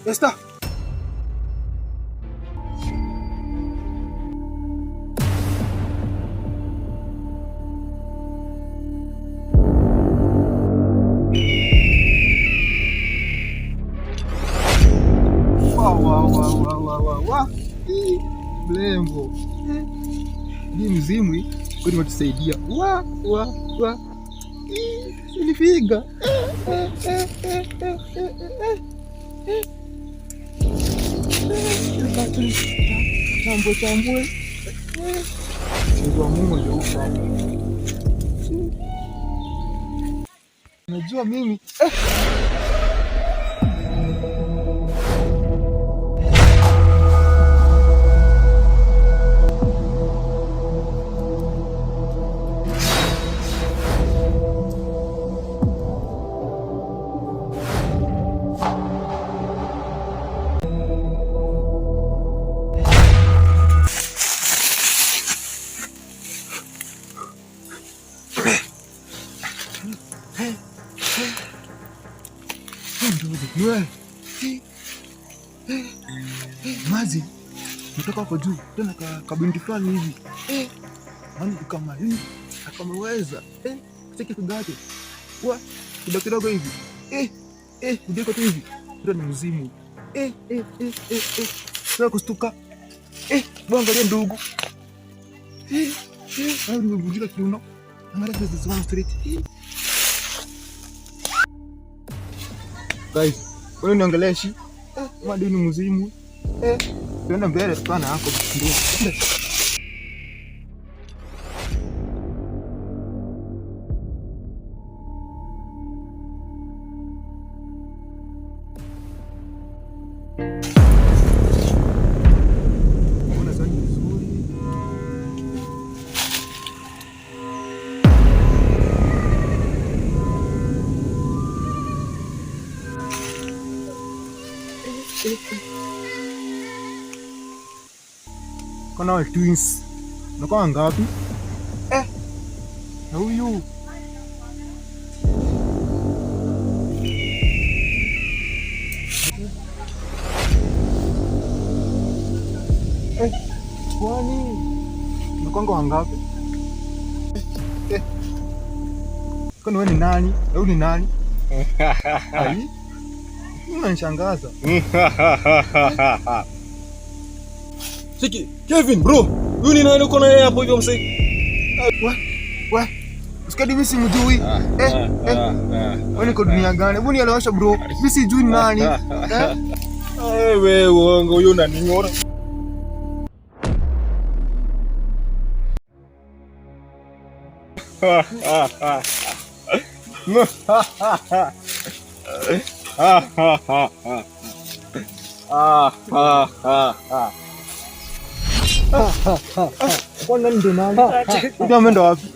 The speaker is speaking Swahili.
Esther. Wa. Mlembo. Ni mzimwi kwani watusaidia. Wa. Nilifiga. Chambue. Mungu ndio ufa. Najua mimi. Mazi kutoka hapo juu tena kabinti fulani hivi kama hii akameweza cheki kugate wa kidogo hivi kidogo tu hivi ndio ni mzimu sasa kustuka angalia ndugu au nimevunjika kiuno angalia this one street guys wewe niongeleshi madini mzimu tuenda mbele sana hapo ndio Kana twins nakuwa ngapi? Na huyu kwani nakuwa wangapi? Kwani wewe ni nani? Wewe ni nani? Ai, unanishangaza. Siki, Kevin bro, huyu ni nani uko na yeye hapo hivyo msee? Wa. Usikadi mimi simjui. Wewe niko dunia gani? Hebu nielewesha bro. Mimi sijui nani. Wewe uongo huyu unaninyora. Kwa nini ndo nani? Ndio ameenda wapi?